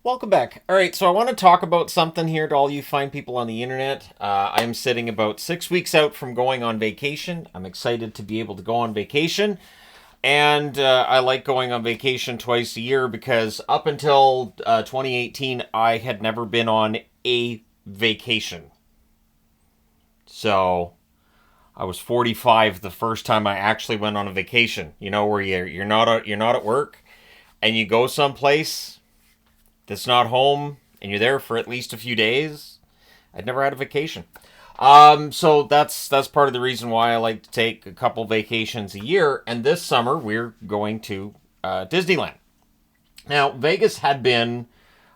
Welcome back. All right, so I want to talk about something here to all you fine people on the internet. I am sitting about 6 weeks out from going on vacation. I'm excited to be able to go on vacation. And I like going on vacation twice a year because up until 2018, I had never been on a vacation. So I was 45 the first time I actually went on a vacation. You know, where you're not at work and you go someplace that's not home and you're there for at least a few days. I'd never had a vacation. So that's part of the reason why I like to take a couple vacations a year. And this summer we're going to Disneyland. Now Vegas had been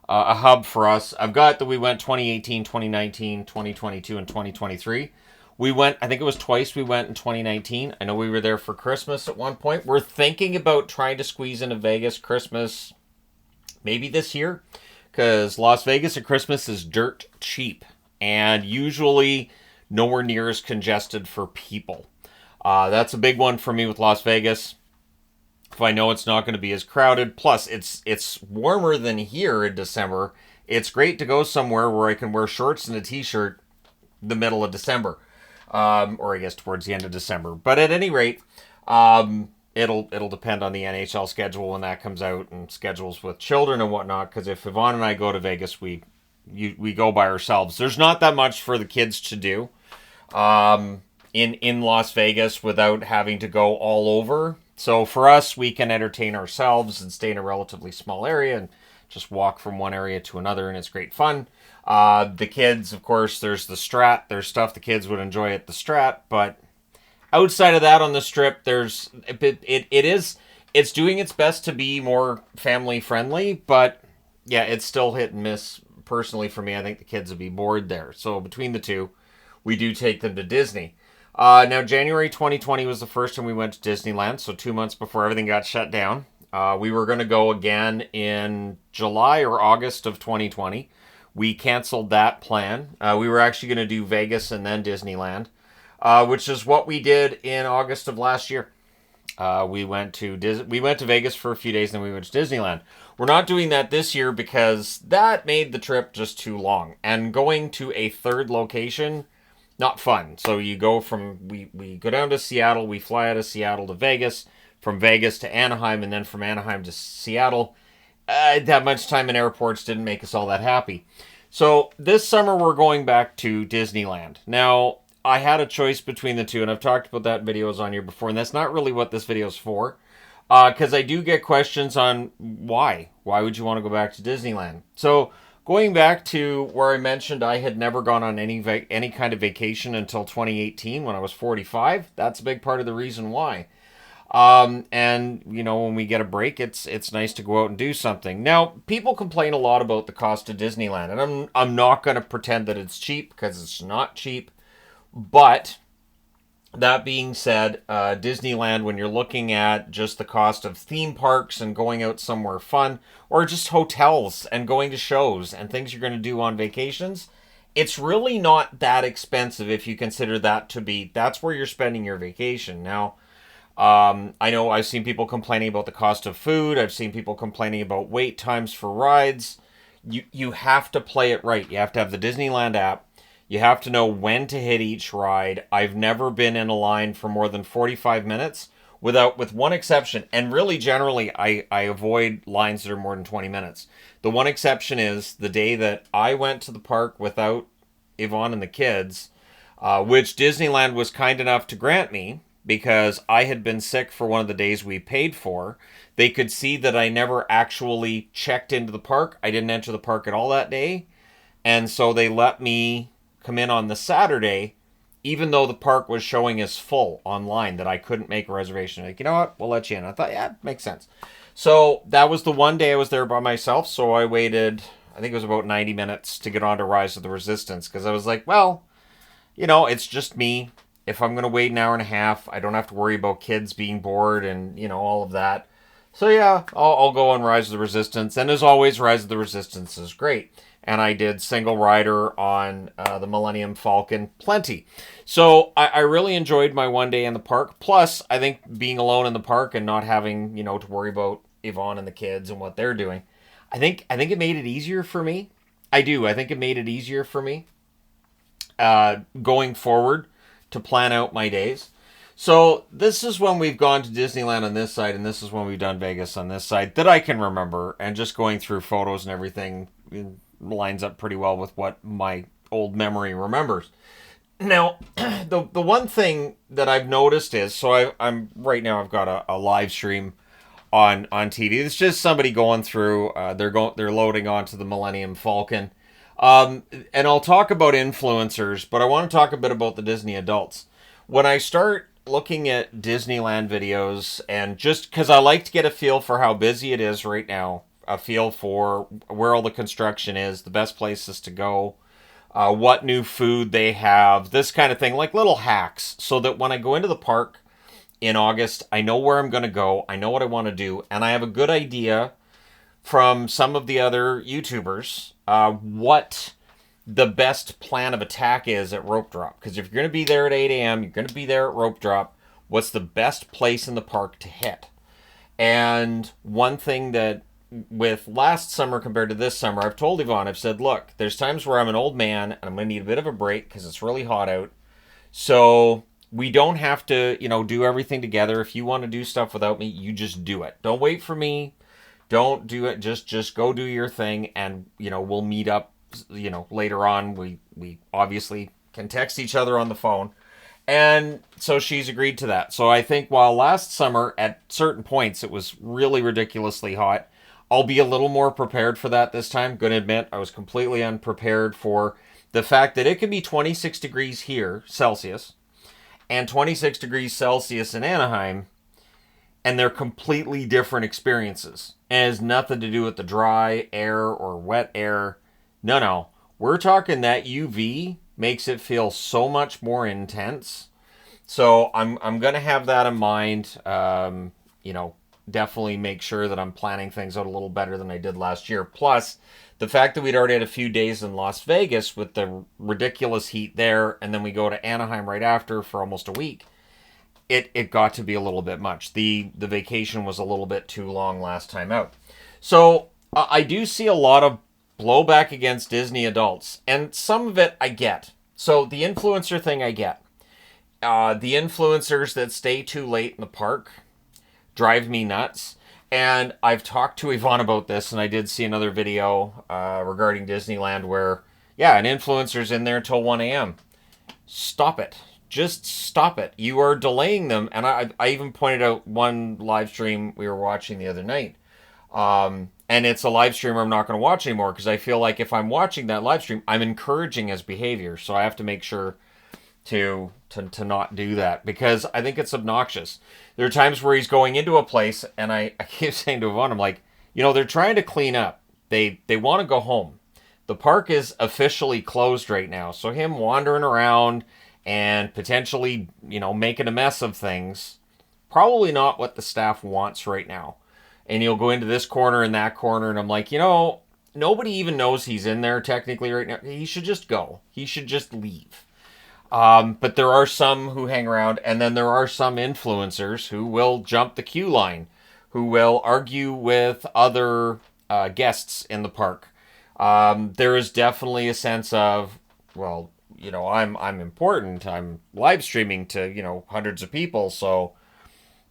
a hub for us. I've got that we went 2018, 2019, 2022, and 2023. We went, I think it was twice we went in 2019. I know we were there for Christmas at one point. We're thinking about trying to squeeze into Vegas Christmas maybe this year, because Las Vegas at Christmas is dirt cheap and usually nowhere near as congested for people. That's a big one for me with Las Vegas. If I know it's not going to be as crowded, plus it's warmer than here in December. It's great to go somewhere where I can wear shorts and a t-shirt the middle of December, or I guess towards the end of December. But at any rate, it'll depend on the NHL schedule when that comes out and schedules with children and whatnot. Because if Yvonne and I go to Vegas, we go by ourselves. There's not that much for the kids to do in Las Vegas without having to go all over. So for us, we can entertain ourselves and stay in a relatively small area and just walk from one area to another, and it's great fun. The kids, of course, there's the Strat. There's stuff the kids would enjoy at the Strat, but outside of that on the Strip, it's doing its best to be more family friendly, but yeah, it's still hit and miss. Personally, for me, I think the kids would be bored there. So between the two, we do take them to Disney. Now, January 2020 was the first time we went to Disneyland, so 2 months before everything got shut down. We were going to go again in July or August of 2020. We canceled that plan. We were actually going to do Vegas and then Disneyland, which is what we did in August of last year. We went to Vegas for a few days, and then we went to Disneyland. We're not doing that this year because that made the trip just too long, and going to a third location, not fun. So you go from we go down to Seattle, we fly out of Seattle to Vegas, from Vegas to Anaheim, and then from Anaheim to Seattle. That much time in airports didn't make us all that happy. So this summer we're going back to Disneyland. Now, I had a choice between the two, and I've talked about that in videos on here before, and that's not really what this video is for. Because I do get questions on why. Why would you want to go back to Disneyland? So going back to where I mentioned I had never gone on any kind of vacation until 2018 when I was 45. That's a big part of the reason why. And you know, when we get a break, it's nice to go out and do something. Now, people complain a lot about the cost of Disneyland, and I'm not going to pretend that it's cheap, because it's not cheap. But that being said, Disneyland, when you're looking at just the cost of theme parks and going out somewhere fun, or just hotels and going to shows and things you're going to do on vacations, it's really not that expensive if you consider that to be, that's where you're spending your vacation. Now, I know I've seen people complaining about the cost of food. I've seen people complaining about wait times for rides. You have to play it right. You have to have the Disneyland app. You have to know when to hit each ride. I've never been in a line for more than 45 minutes with one exception. And really, generally, I avoid lines that are more than 20 minutes. The one exception is the day that I went to the park without Yvonne and the kids, which Disneyland was kind enough to grant me because I had been sick for one of the days we paid for. They could see that I never actually checked into the park. I didn't enter the park at all that day. And so they let me come in on the Saturday, even though the park was showing as full online, that I couldn't make a reservation. Like, you know what, we'll let you in. I thought, yeah, it makes sense. So that was the one day I was there by myself, so I waited, I think it was about 90 minutes to get on to Rise of the Resistance, because I was like, well, you know, it's just me. If I'm going to wait an hour and a half, I don't have to worry about kids being bored and, you know, all of that. So yeah, I'll go on Rise of the Resistance, and as always, Rise of the Resistance is great. And I did single rider on the Millennium Falcon plenty. So I really enjoyed my one day in the park. Plus, I think being alone in the park and not having, you know, to worry about Yvonne and the kids and what they're doing, I think it made it easier for me. I do. I think it made it easier for me going forward to plan out my days. So this is when we've gone to Disneyland on this side, and this is when we've done Vegas on this side that I can remember. And just going through photos and everything lines up pretty well with what my old memory remembers. Now, the one thing that I've noticed is, so I'm right now I've got a live stream on TV. It's just somebody going through. They're loading onto the Millennium Falcon, and I'll talk about influencers, but I want to talk a bit about the Disney adults. When I start looking at Disneyland videos, and just because I like to get a feel for how busy it is right now, a feel for where all the construction is, the best places to go, what new food they have, this kind of thing, like little hacks, so that when I go into the park in August, I know where I'm going to go, I know what I want to do, and I have a good idea from some of the other YouTubers what the best plan of attack is at rope drop. Because if you're going to be there at 8 a.m., you're going to be there at rope drop, what's the best place in the park to hit? And one thing that with last summer compared to this summer, I've told Yvonne, I've said, look, there's times where I'm an old man and I'm going to need a bit of a break because it's really hot out. So we don't have to, do everything together. If you want to do stuff without me, you just do it. Don't wait for me. Don't do it. Just go do your thing, and we'll meet up. Later on. We obviously can text each other on the phone, and so she's agreed to that. So I think while last summer at certain points it was really ridiculously hot, I'll be a little more prepared for that this time. Gonna admit I was completely unprepared for the fact that it can be 26 degrees here Celsius and 26 degrees Celsius in Anaheim, and they're completely different experiences. And it has nothing to do with the dry air or wet air. No. We're talking that UV makes it feel so much more intense. So I'm going to have that in mind. Definitely make sure that I'm planning things out a little better than I did last year. Plus, the fact that we'd already had a few days in Las Vegas with the ridiculous heat there, and then we go to Anaheim right after for almost a week. It got to be a little bit much. The vacation was a little bit too long last time out. So I do see a lot of blowback against Disney adults, and some of it I get. So the influencer thing I get. The influencers that stay too late in the park drive me nuts. And I've talked to Yvonne about this, and I did see another video regarding Disneyland where, an influencer's in there till 1 a.m. Stop it. Just stop it. You are delaying them. And I even pointed out one live stream we were watching the other night. And it's a live stream I'm not going to watch anymore because I feel like if I'm watching that live stream, I'm encouraging his behavior. So I have to make sure to not do that because I think it's obnoxious. There are times where he's going into a place and I keep saying to Yvonne, I'm like, they're trying to clean up. They want to go home. The park is officially closed right now. So him wandering around and potentially, making a mess of things, probably not what the staff wants right now. And he'll go into this corner and that corner, and I'm like, nobody even knows he's in there technically right now. He should just go. He should just leave. But there are some who hang around, and then there are some influencers who will jump the queue line, who will argue with other guests in the park. There is definitely a sense of, well, I'm important. I'm live streaming to, hundreds of people. So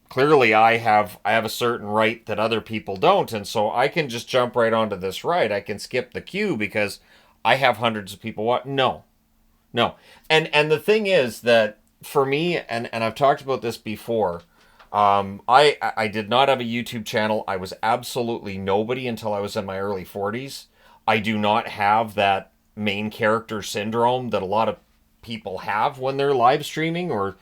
clearly I have a certain right that other people don't. And so I can just jump right onto this ride. I can skip the queue because I have hundreds of people. What? No. And the thing is that for me, and I've talked about this before, I did not have a YouTube channel. I was absolutely nobody until I was in my early 40s. I do not have that main character syndrome that a lot of people have when they're live streaming or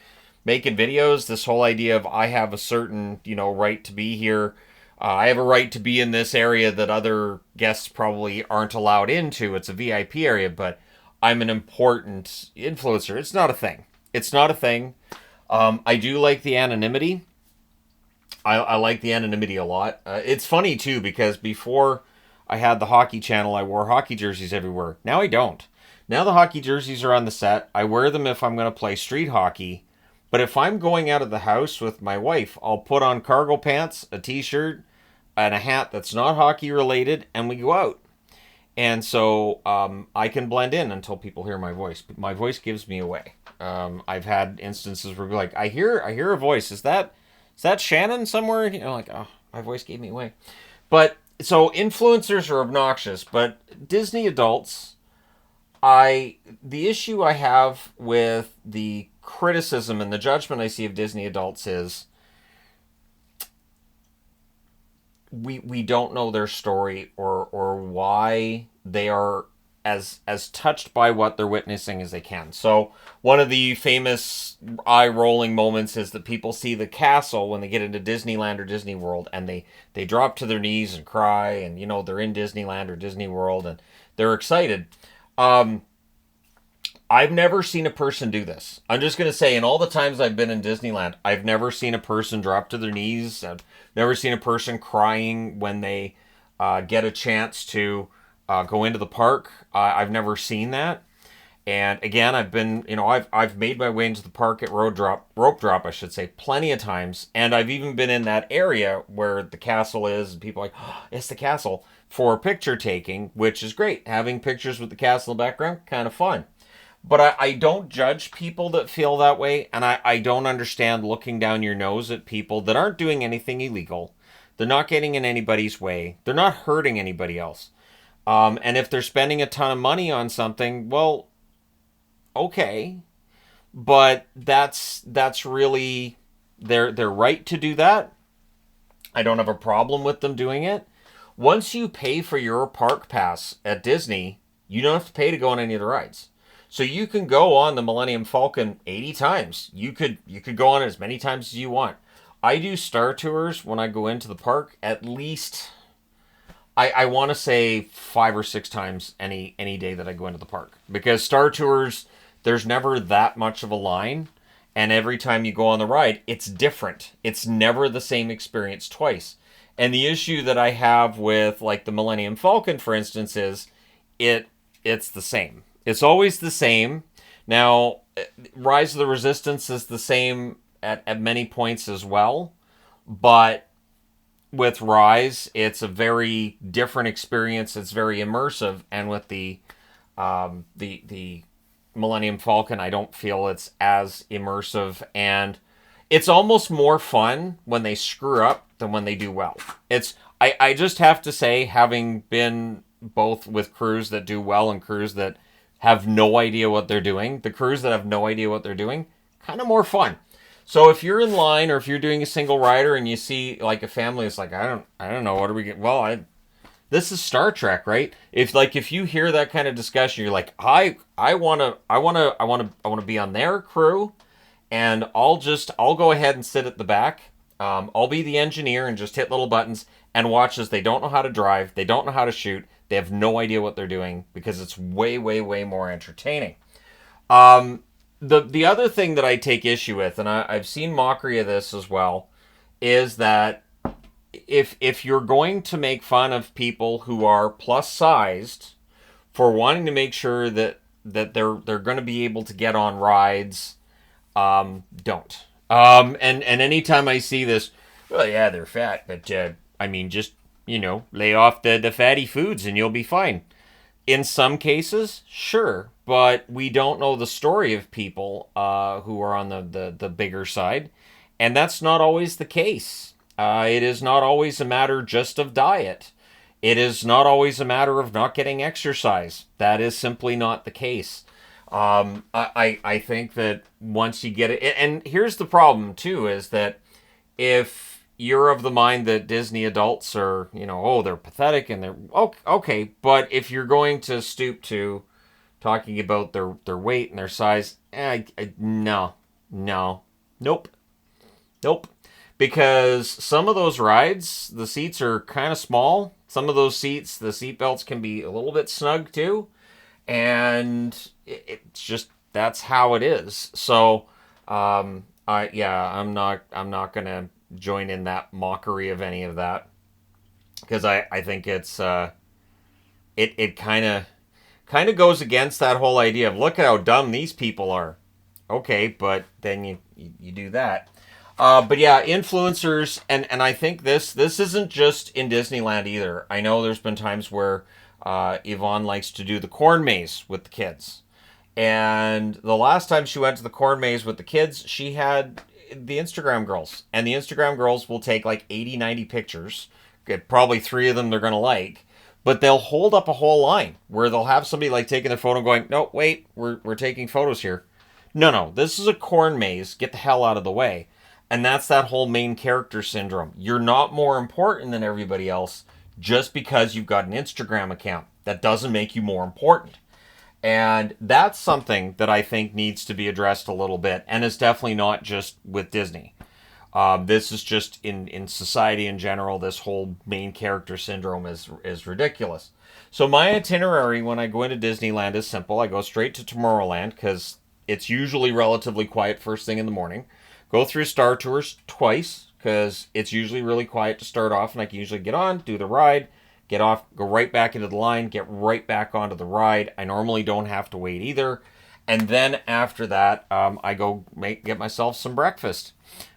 making videos. This whole idea of I have a certain, right to be here. I have a right to be in this area that other guests probably aren't allowed into. It's a VIP area, but I'm an important influencer. It's not a thing. I do like the anonymity. I like the anonymity a lot. It's funny, too, because before I had the hockey channel, I wore hockey jerseys everywhere. Now I don't. Now the hockey jerseys are on the set. I wear them if I'm going to play street hockey. But if I'm going out of the house with my wife, I'll put on cargo pants, a t-shirt, and a hat that's not hockey related, and we go out. And so I can blend in until people hear my voice. My voice gives me away. I've had instances where like, I hear a voice. Is that Shannon somewhere? Like, oh, my voice gave me away. But so influencers are obnoxious, but Disney adults, the issue I have with the criticism and the judgment I see of Disney adults is we don't know their story or why they are as touched by what they're witnessing as they can. So one of the famous eye rolling moments is that people see the castle when they get into Disneyland or Disney World, and they drop to their knees and cry, and they're in Disneyland or Disney World and they're excited. I've never seen a person do this. I'm just going to say, in all the times I've been in Disneyland, I've never seen a person drop to their knees. I've never seen a person crying when they get a chance to go into the park. I've never seen that. And again, I've made my way into the park at rope drop, I should say, plenty of times. And I've even been in that area where the castle is, and people are like, oh, it's the castle, for picture taking, which is great. Having pictures with the castle in the background, kind of fun. But I don't judge people that feel that way, and I don't understand looking down your nose at people that aren't doing anything illegal. They're not getting in anybody's way. They're not hurting anybody else. And if they're spending a ton of money on something, well, okay. But that's really their right to do that. I don't have a problem with them doing it. Once you pay for your park pass at Disney, you don't have to pay to go on any of the rides. So you can go on the Millennium Falcon 80 times. You could go on it as many times as you want. I do Star Tours when I go into the park at least, I want to say 5 or 6 times any day that I go into the park. Because Star Tours, there's never that much of a line. And every time you go on the ride, it's different. It's never the same experience twice. And the issue that I have with like the Millennium Falcon, for instance, is it's the same. It's always the same. Now, Rise of the Resistance is the same at many points as well. But with Rise, it's a very different experience. It's very immersive. And with the Millennium Falcon, I don't feel it's as immersive. And it's almost more fun when they screw up than when they do well. I just have to say, having been both with crews that do well and crews that have no idea what they're doing. The crews that have no idea what they're doing, kind of more fun. So if you're in line or if you're doing a single rider and you see like a family, it's like, I don't know, what are we getting? Well, this is Star Trek, right? If you hear that kind of discussion, you're like, I want to be on their crew, and I'll go ahead and sit at the back. I'll be the engineer and just hit little buttons and watch as they don't know how to drive, they don't know how to shoot. They have no idea what they're doing because it's way, way, way more entertaining. The other thing that I take issue with, and I've seen mockery of this as well, is that if you're going to make fun of people who are plus sized for wanting to make sure that they're going to be able to get on rides, don't. And anytime I see this, well, yeah, they're fat, but just lay off the fatty foods and you'll be fine. In some cases, sure, but we don't know the story of people who are on the bigger side, and that's not always the case. It is not always a matter just of diet. It is not always a matter of not getting exercise. That is simply not the case. I think that once you get it, and here's the problem too, is that if you're of the mind that Disney adults are, they're pathetic and they're okay, but if you're going to stoop to talking about their weight and their size, no, nope. Because some of those rides, the seats are kind of small. Some of those seats, the seat belts can be a little bit snug too, and it's just that's how it is. So, I'm not gonna join in that mockery of any of that, because I think it's it kind of goes against that whole idea of look at how dumb these people are. Okay, but then you do that. But yeah, influencers, and I think this isn't just in Disneyland either. I know there's been times where Yvonne likes to do the corn maze with the kids. And the last time she went to the corn maze with the kids, she had the Instagram girls. And the Instagram girls will take like 80, 90 pictures. Get probably three of them they're going to like. But they'll hold up a whole line where they'll have somebody like taking their photo going, no, wait, we're taking photos here. No, this is a corn maze. Get the hell out of the way. And that's that whole main character syndrome. You're not more important than everybody else just because you've got an Instagram account. That doesn't make you more important. And that's something that I think needs to be addressed a little bit, and it's definitely not just with Disney. This is just in society in general. This whole main character syndrome is ridiculous. So my itinerary when I go into Disneyland is simple. I go straight to Tomorrowland because it's usually relatively quiet first thing in the morning. Go through Star Tours twice because it's usually really quiet to start off, and I can usually get on, do the ride, get off, go right back into the line, get right back onto the ride. I normally don't have to wait either. And then after that, I go get myself some breakfast.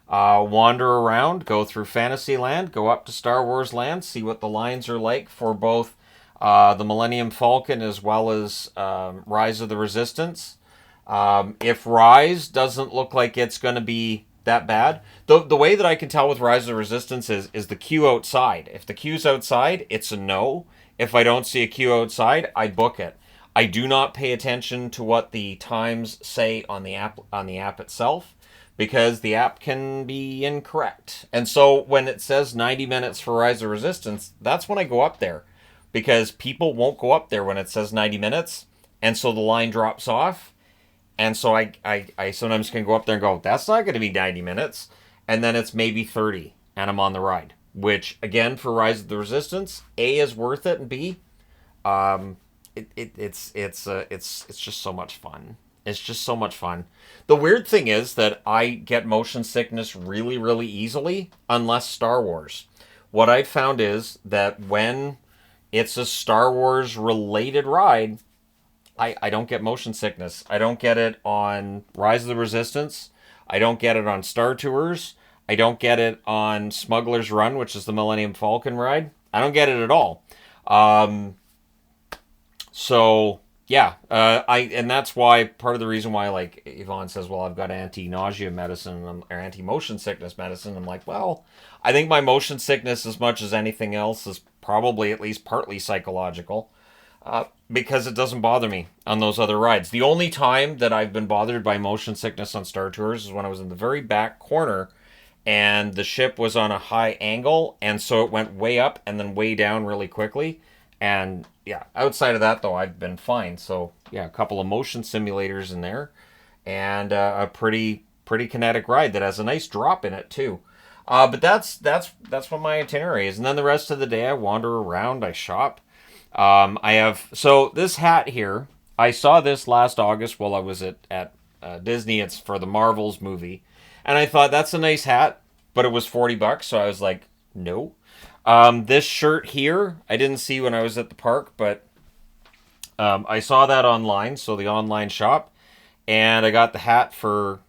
Wander around, go through Fantasyland, go up to Star Wars Land, see what the lines are like for both the Millennium Falcon as well as Rise of the Resistance. If Rise doesn't look like it's going to be that bad, the way that I can tell with Rise of the Resistance is the queue outside. If the queue's outside, it's a no. If I don't see a queue outside, I book it. I do not pay attention to what the times say on the app itself because the app can be incorrect. And so when it says 90 minutes for Rise of Resistance, that's when I go up there because people won't go up there when it says 90 minutes. And so the line drops off. And so I sometimes can go up there and go, that's not going to be 90 minutes. And then it's maybe 30 and I'm on the ride. Which, again, for Rise of the Resistance, A, is worth it, and B, it's just so much fun. It's just so much fun. The weird thing is that I get motion sickness really, really easily, unless Star Wars. What I found is that when it's a Star Wars related ride, I don't get motion sickness. I don't get it on Rise of the Resistance. I don't get it on Star Tours. I don't get it on Smuggler's Run, which is the Millennium Falcon ride. I don't get it at all. So yeah, and that's why part of the reason why like Yvonne says, well, I've got anti-nausea medicine or anti-motion sickness medicine. I'm like, well, I think my motion sickness, as much as anything else, is probably at least partly psychological. Because it doesn't bother me on those other rides. The only time that I've been bothered by motion sickness on Star Tours is when I was in the very back corner and the ship was on a high angle, and so it went way up and then way down really quickly. And yeah, outside of that, though, I've been fine. So yeah, a couple of motion simulators in there and a pretty kinetic ride that has a nice drop in it, too. But that's what my itinerary is. And then the rest of the day, I wander around, I shop. I have, so this hat here, I saw this last August while I was at Disney. It's for the Marvels movie. And I thought, that's a nice hat, but it was $40. So I was like, no. This shirt here, I didn't see when I was at the park, but I saw that online. So the online shop, and I got the hat for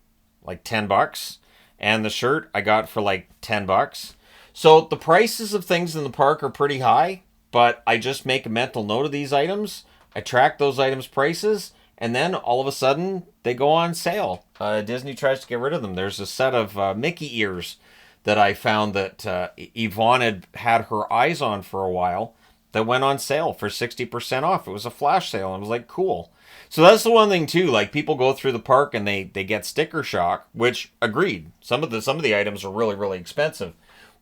like $10. And the shirt I got for like $10. So the prices of things in the park are pretty high. But I just make a mental note of these items. I track those items' prices, and then all of a sudden they go on sale. Disney tries to get rid of them. There's a set of Mickey ears that I found that Yvonne had her eyes on for a while that went on sale for 60% off. It was a flash sale, and I was like, cool. So that's the one thing too. Like, people go through the park and they get sticker shock, which, agreed. Some of the items are really, really expensive.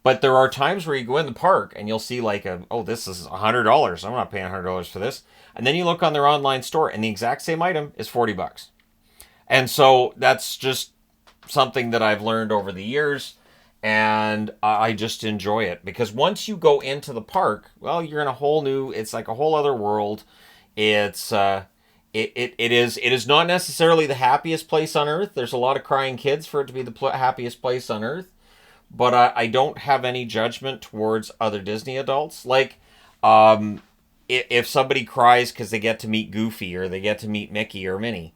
But there are times where you go in the park and you'll see like, this is $100. I'm not paying $100 for this. And then you look on their online store and the exact same item is $40. And so that's just something that I've learned over the years, and I just enjoy it because once you go into the park, well, you're in it's like a whole other world. It's it is not necessarily the happiest place on earth. There's a lot of crying kids for it to be the happiest place on earth. But I don't have any judgment towards other Disney adults. Like, if somebody cries because they get to meet Goofy or they get to meet Mickey or Minnie,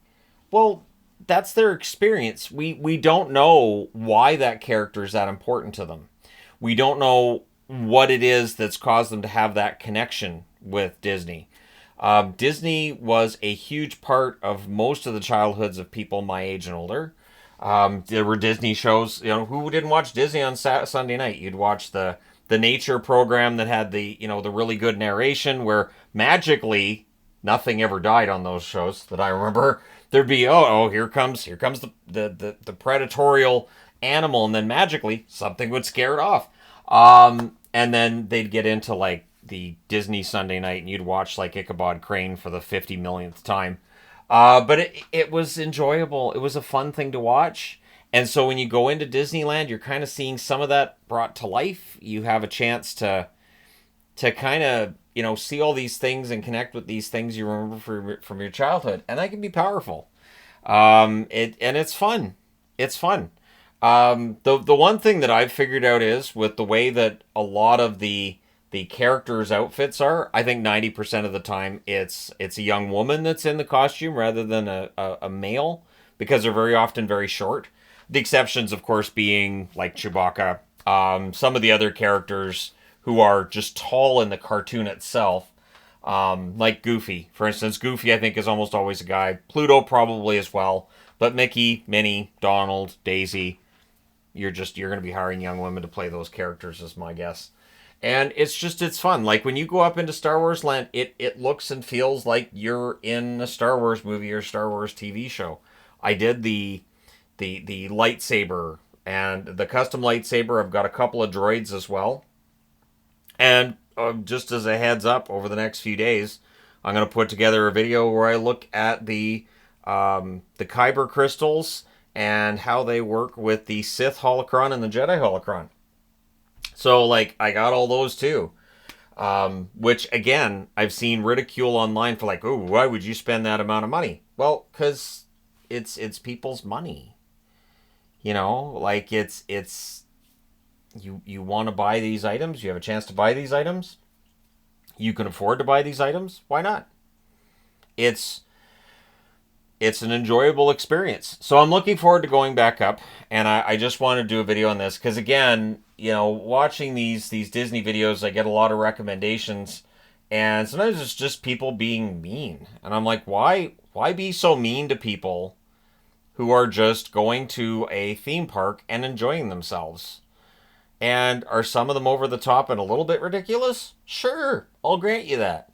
well, that's their experience. We don't know why that character is that important to them. We don't know what it is that's caused them to have that connection with Disney. Disney was a huge part of most of the childhoods of people my age and older. There were Disney shows. You know, who didn't watch Disney on Sunday night? You'd watch the nature program that had the the really good narration where magically nothing ever died on those shows that I remember. There'd be here comes the predatorial animal, and then magically something would scare it off. And then they'd get into like the Disney Sunday night, and you'd watch like Ichabod Crane for the 50 millionth time. But it was enjoyable. It was a fun thing to watch. And so when you go into Disneyland, you're kind of seeing some of that brought to life. You have a chance to kind of see all these things and connect with these things you remember from your childhood, and that can be powerful. It's fun. It's fun. The one thing that I've figured out is with the way that a lot of the characters' outfits are, I think 90% of the time it's a young woman that's in the costume rather than a male, because they're very often very short. The exceptions, of course, being like Chewbacca, some of the other characters who are just tall in the cartoon itself, like Goofy. For instance, Goofy, I think, is almost always a guy. Pluto probably as well. But Mickey, Minnie, Donald, Daisy, you're going to be hiring young women to play those characters, is my guess. And it's fun. Like when you go up into Star Wars Land, it looks and feels like you're in a Star Wars movie or Star Wars TV show. I did the lightsaber and the custom lightsaber. I've got a couple of droids as well. And just as a heads up, over the next few days, I'm going to put together a video where I look at the Kyber crystals and how they work with the Sith holocron and the Jedi holocron. So, like, I got all those too. Which, again, I've seen ridicule online for like, oh, why would you spend that amount of money? Well, because it's people's money. Like, you want to buy these items, you have a chance to buy these items, you can afford to buy these items, why not? It's an enjoyable experience. So I'm looking forward to going back up, and I just want to do a video on this because, again, watching these Disney videos, I get a lot of recommendations, and sometimes it's just people being mean, and I'm like, why be so mean to people who are just going to a theme park and enjoying themselves? And are some of them over the top and a little bit ridiculous? Sure, I'll grant you that.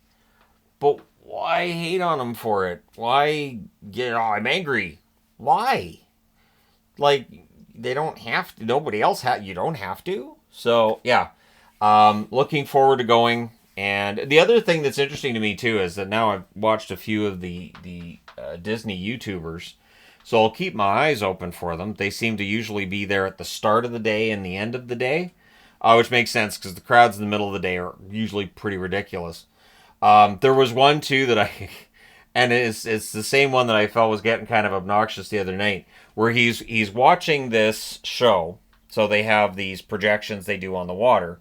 But why hate on them for it? Why I'm angry? Why? Like, they don't have to. Nobody else you don't have to. So, yeah. Looking forward to going. And the other thing that's interesting to me, too, is that now I've watched a few of the Disney YouTubers. So I'll keep my eyes open for them. They seem to usually be there at the start of the day and the end of the day, which makes sense because the crowds in the middle of the day are usually pretty ridiculous. There was one, too, that and it's the same one that I felt was getting kind of obnoxious the other night, where he's watching this show. So they have these projections they do on the water.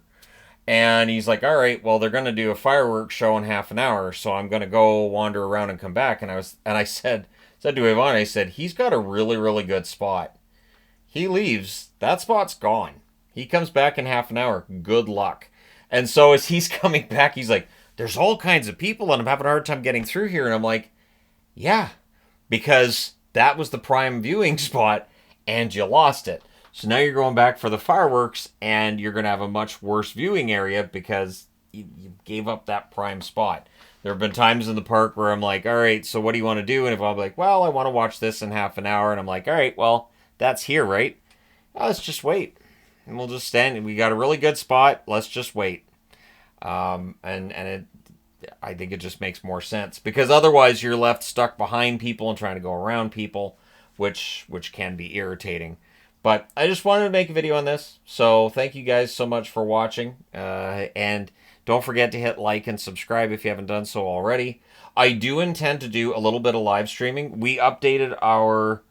And he's like, all right, well, they're going to do a fireworks show in half an hour, so I'm going to go wander around and come back. And I said to Yvonne, I said, he's got a really, really good spot. He leaves, that spot's gone. He comes back in half an hour. Good luck. And so as he's coming back, he's like, there's all kinds of people, and I'm having a hard time getting through here. And I'm like, yeah, because that was the prime viewing spot, and you lost it. So now you're going back for the fireworks, and you're going to have a much worse viewing area because you gave up that prime spot. There have been times in the park where I'm like, all right, so what do you want to do? And if I'm like, well, I want to watch this in half an hour. And I'm like, all right, well, that's here, right? Oh, let's just wait. And we'll just stand. We got a really good spot. Let's just wait. I think it just makes more sense. Because otherwise you're left stuck behind people and trying to go around people, which can be irritating. But I just wanted to make a video on this. So thank you guys so much for watching. And don't forget to hit like and subscribe if you haven't done so already. I do intend to do a little bit of live streaming. We updated our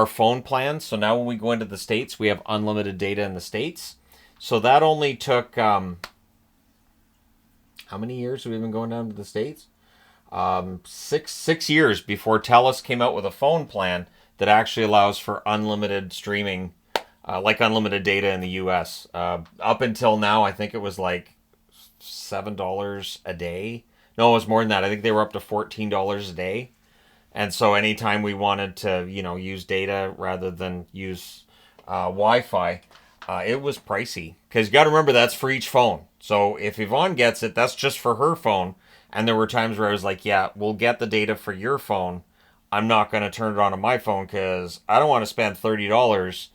phone plans. So now when we go into the States, we have unlimited data in the States. So that only took, how many years have we been going down to the States? 6 years before TELUS came out with a phone plan that actually allows for unlimited streaming, like unlimited data in the US. Up until now, I think it was like $7 a day. No, it was more than that. I think they were up to $14 a day. And so anytime we wanted to, use data rather than use Wi-Fi, it was pricey. Because you got to remember that's for each phone. So if Yvonne gets it, that's just for her phone. And there were times where I was like, yeah, we'll get the data for your phone. I'm not going to turn it on my phone because I don't want to spend $30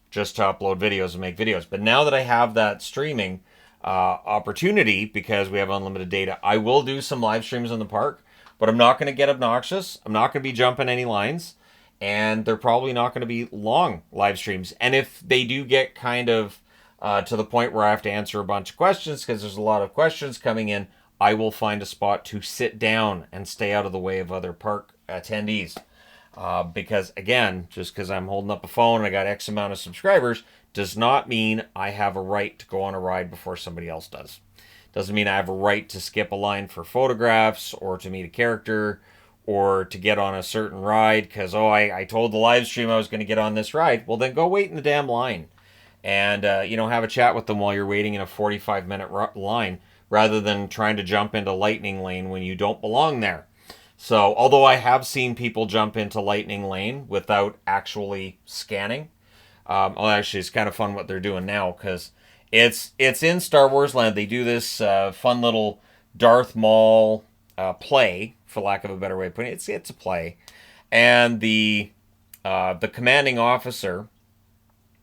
just to upload videos and make videos. But now that I have that streaming opportunity, because we have unlimited data, I will do some live streams in the park, but I'm not going to get obnoxious. I'm not going to be jumping any lines, and they're probably not going to be long live streams. And if they do get kind of to the point where I have to answer a bunch of questions, because there's a lot of questions coming in, I will find a spot to sit down and stay out of the way of other park attendees. Because again, just because I'm holding up a phone and I got X amount of subscribers does not mean I have a right to go on a ride before somebody else does. Doesn't mean I have a right to skip a line for photographs or to meet a character or to get on a certain ride because, I told the live stream I was going to get on this ride. Well, then go wait in the damn line and, have a chat with them while you're waiting in a 45-minute line rather than trying to jump into Lightning Lane when you don't belong there. So, although I have seen people jump into Lightning Lane without actually scanning, actually, it's kind of fun what they're doing now because it's in Star Wars Land. They do this fun little Darth Maul play, for lack of a better way of putting it. It's a play, and the commanding officer,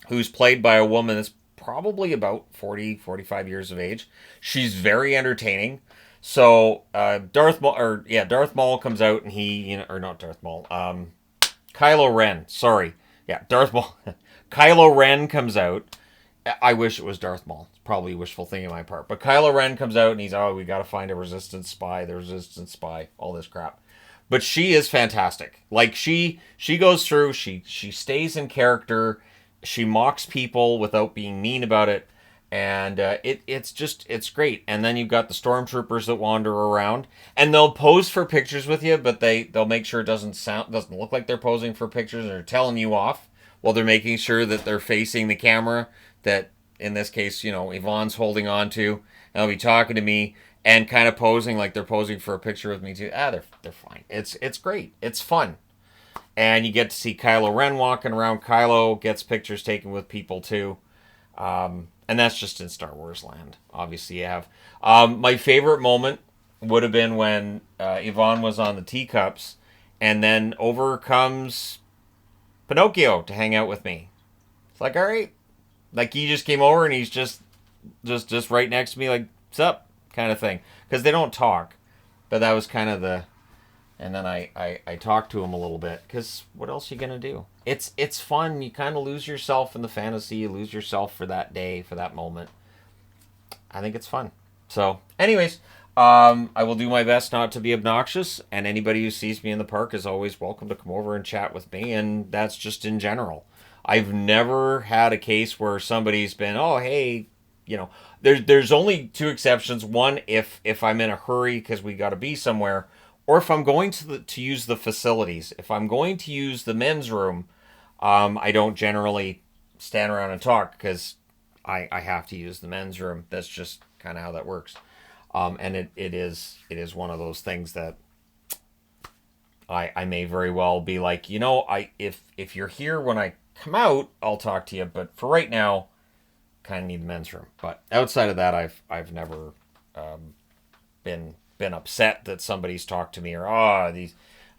who's played by a woman that's probably about 45 years of age, she's very entertaining. So Darth Maul comes out and he, or not Darth Maul, Kylo Ren. Sorry, yeah, Darth Maul. Kylo Ren comes out. I wish it was Darth Maul. It's probably wishful thinking on my part. But Kylo Ren comes out and he's, we got to find a resistance spy, the resistance spy, all this crap. But she is fantastic. Like she goes through, she stays in character, she mocks people without being mean about it. And it's great. And then you've got the stormtroopers that wander around, and they'll pose for pictures with you, but they'll make sure it doesn't look like they're posing for pictures, and they're telling you off while they're making sure that they're facing the camera that, in this case, Yvonne's holding on to, and they'll be talking to me and kind of posing like they're posing for a picture with me too. They're fine. It's great. It's fun. And you get to see Kylo Ren walking around. Kylo gets pictures taken with people too. And that's just in Star Wars Land. Obviously, you have. My favorite moment would have been when Yvonne was on the teacups, and then over comes Pinocchio to hang out with me. It's like, all right, like he just came over and he's just right next to me, like, what's up, kind of thing. Because they don't talk, but that was kind of the. And then I talked to him a little bit because what else are you gonna do? It's fun. You kind of lose yourself in the fantasy. You lose yourself for that day, for that moment. I think it's fun. So, anyways, I will do my best not to be obnoxious. And anybody who sees me in the park is always welcome to come over and chat with me. And that's just in general. I've never had a case where somebody's been, oh hey, there's only two exceptions. One, if I'm in a hurry because we got to be somewhere. Or if I'm going to use the facilities. If I'm going to use the men's room, I don't generally stand around and talk because I have to use the men's room. That's just kind of how that works. And it is one of those things that I may very well be like, if you're here when I come out, I'll talk to you. But for right now, kind of need the men's room. But outside of that, I've never been upset that somebody's talked to me or I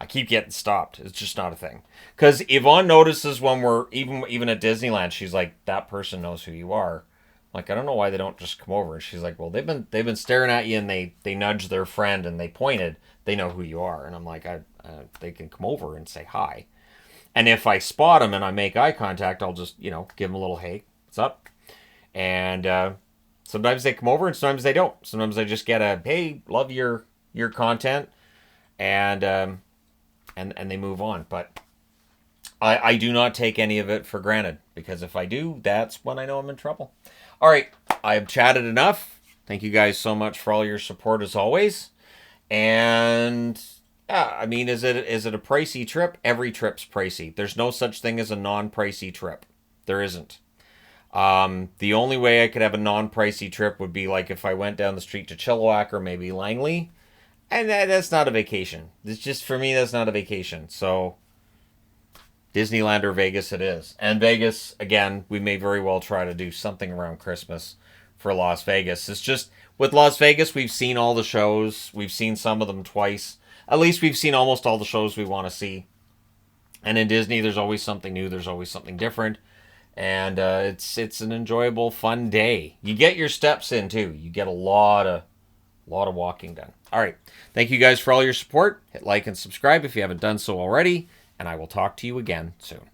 keep getting stopped. It's just not a thing. Because Yvonne notices when we're even at Disneyland, she's like, that person knows who you are. Like, I don't know why they don't just come over. And she's like, well, they've been staring at you and they nudged their friend and they pointed. They know who you are. And I'm like, they can come over and say hi. And if I spot them and I make eye contact, I'll just give them a little hey, what's up? And sometimes they come over and sometimes they don't. Sometimes I just get a, hey, love your content, and they move on. But I do not take any of it for granted, because if I do, that's when I know I'm in trouble. All right, I've chatted enough. Thank you guys so much for all your support as always. And Yeah, I mean, is it a pricey trip? Every trip's pricey. There's no such thing as a non-pricey trip. There isn't. The only way I could have a non-pricey trip would be like if I went down the street to Chilliwack or maybe Langley, and that's not a vacation. It's just for me, that's not a vacation. So Disneyland or Vegas, it is. And Vegas, again, we may very well try to do something around Christmas for Las Vegas. It's just with Las Vegas, we've seen all the shows. We've seen some of them twice. At least we've seen almost all the shows we want to see. And in Disney, there's always something new. There's always something different, and it's an enjoyable, fun day. You get your steps in too. You get a lot of walking done. All right, thank you guys for all your support. Hit like and subscribe if you haven't done so already, and I will talk to you again soon.